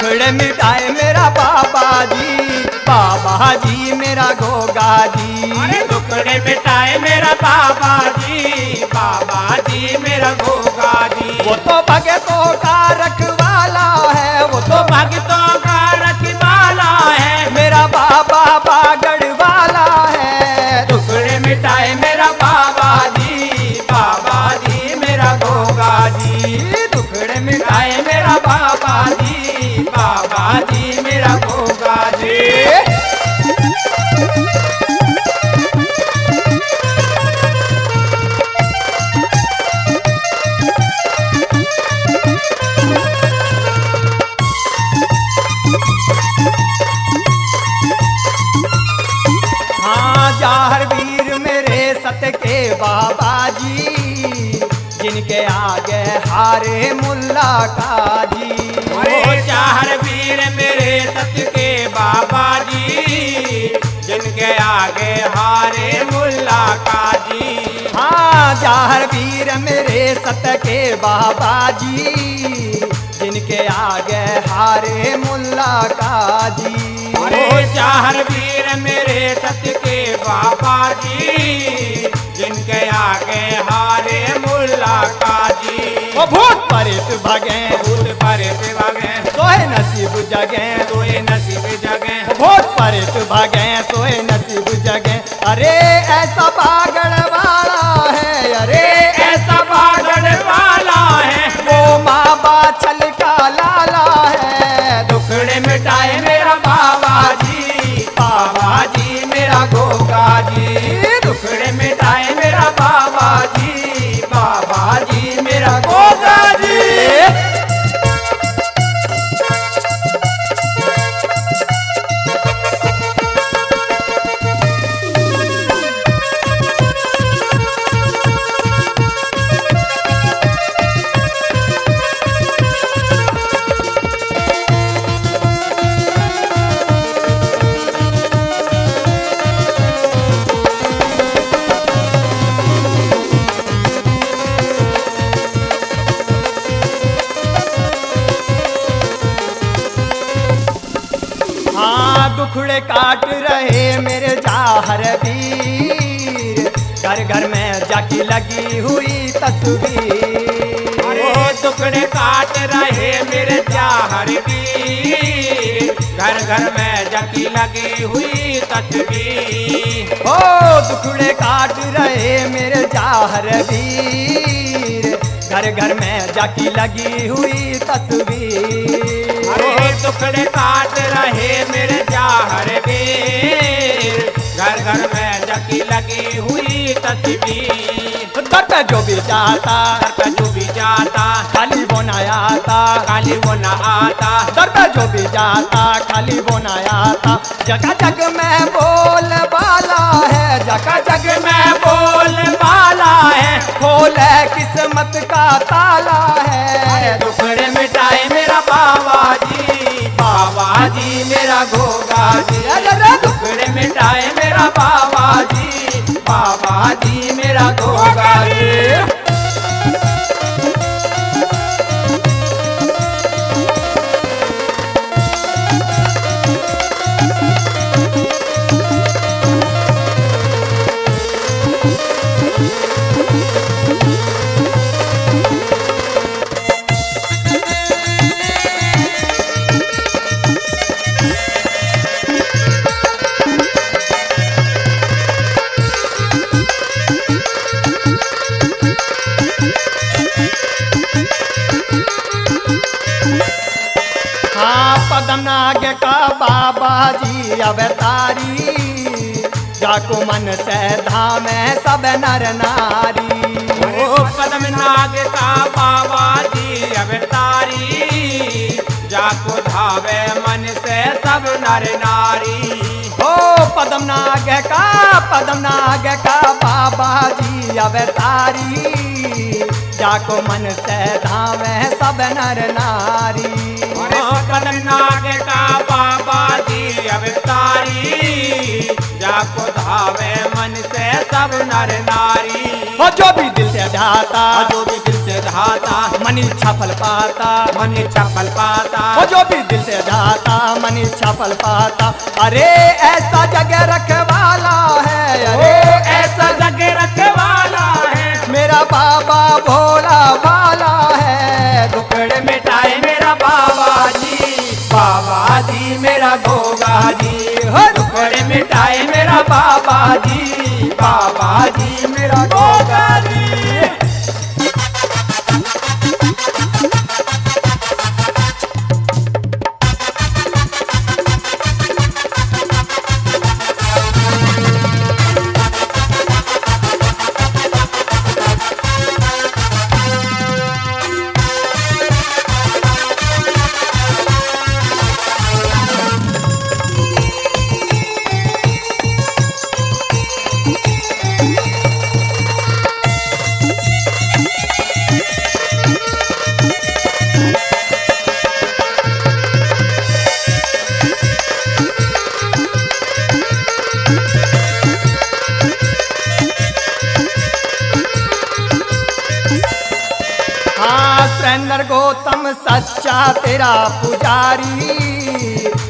दुखड़े मिटाए मेरा बाबा जी मेरा गोगा जी। अरे दुखड़े मिटाए मेरा बाबा जी मेरा गोगा जी। वो तो भगतों का रखवाला है, वो तो भगतों का रखवाला है, मेरा बाबा बागड़ वाला है। दुखड़े मिटाए मेरा बाबा जी मेरा गोगा जी। दुखड़े मिटाए मेरा बाबा जी मेरा गोगा जी। हाँ जाहर वीर मेरे सत के बाबा जी, जिनके आगे हारे मुल्ला काजी। अरे चाहर वीर मेरे सत के बाबा जी, जिनके आगे हारे मुल्ला काजी। हाँ जाहर वीर मेरे सत के बाबा जी, जिनके आगे हारे मुल्ला काजी। अरे चाहर वीर मेरे सत के बाबा जी, जिनके आगे हारे मुल्ला काजी। वो भूत परेत भगे, भूत परेत भगे, सोए नसीब जगे, सोए नसीब जगे। भूत परेत भगे सोए नसीब जगे। अरे ऐसा बागड़ वाला है, अरे ऐसा बागड़ वाला है, वो माँ बाछल का लाला है। दुखड़े मिटाए मेरा बाबा जी मेरा गोगा जी। दुखड़े मिटाए मेरा बाबा जी मेरा गोगा जी। हाँ दुखड़े काट रहे मेरे जाहर वीर, घर घर में जाकी लगी हुई तस्वीर। अरे दुखड़े काट रहे मेरे जाहर वीर, घर घर में जाकी लगी हुई तस्वीर। ओ दुखड़े काट रहे मेरे जाहर वीर, घर घर में जाकी लगी हुई तस्वीर। अरे दुखड़े काट रहे मेरे जाहर वीर, घर घर में जाकी लगी हुई तस्वीर। दर्द जो भी जाता, दर्द जो भी जाता, खाली वो न आता, खाली वो न आता। दर्द जो भी जाता खाली वो न आता। जगह जग में बोल वाला है, जगह जग में बोल वाला है, खोले किस्मत का ताला है। दुखड़े मिटाए मेरा बाबा जी मेरा गोगा जी। दुखड़े मिटाए मेरा बाबा जी मेरा गोगा जी। हाँ पदम नाग का बाबा जी अवतारी, जाको मन से धाम सब नर नारी। ओ पद्म नाग का बाबा जी अवतारी, जाको धावे मन से सब नर नारी। ओ पदम नाग का बाबा जी अवतारी, जाको मन से धावे सब नर नारी। पद्म नाग का बाबा जी अवतारी, जाको धावे मन से सब नर नारी। हो जो भी दिल से ध्याता, जो भी दिल से ध्याता, मन इच्छा फल पाता। मन इच्छा फल पाता। वो जो भी दिल से जाता मन इच्छा फल पाता। अरे ऐसा जगह रखवाला है, अरे ऐसा जगह रखवाला है, मेरा बाबा भोला भाला है। दुखड़े मिटाए मेरा बाबा जी, बाबा जी मेरा गोगा जी। हो दुखड़े मिटाए मेरा बाबा जी, बाबा जी मेरा गोगा जी। सुरेंद्र गौतम सच्चा तेरा पुजारी,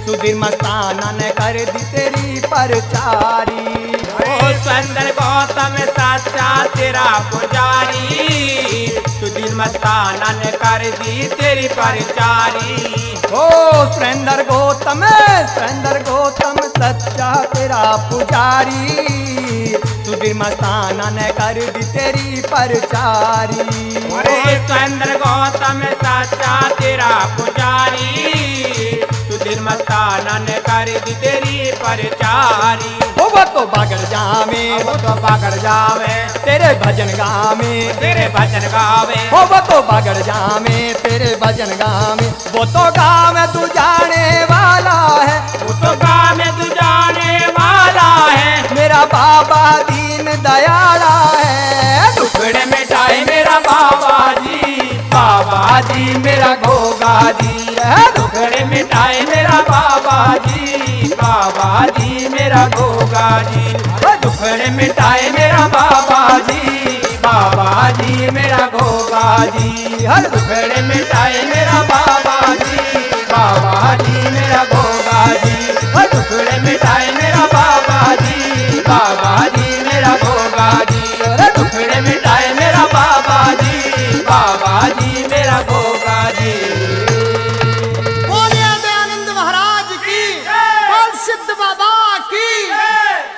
सुधीर मस्ताना ने कर दी तेरी परचारी। ओ सुरेंद्र गौतम सच्चा तेरा पुजारी, सुधीर मस्ताना ने कर दी तेरी परचारी। ओ सुरेंद्र गौतम सच्चा तेरा पुजारी, सुधीर मस्ताना ने कर दी तेरी परचारी। अरे सुरेंद्र गौतम सच्चा तेरा पुजारी, सुधीर मस्ताना ने कर दी तेरी परचारी। वो तो बागड़ जावे, वो तो बागड़ जावे, तेरे भजन गावे, तेरे भजन गावे। वो तो बागड़ जावे, तेरे भजन गावे। वो तो गावे तू जाने वाला है, वो तो गाँव में तू जाने वाला है, मेरा बाबा दीन दयाला है। दुखड़े मिटाए मेरा बाबा जी, बाबा जी मेरा गोगा जी है। दुखड़े मिटाए मेरा बाबा जी, बाबा जी मेरा गोगा जी। दुखड़े मिटाए मेरा बाबा जी, बाबा जी मेरा गोगा जी। हर दुखड़े मिटाए मेरा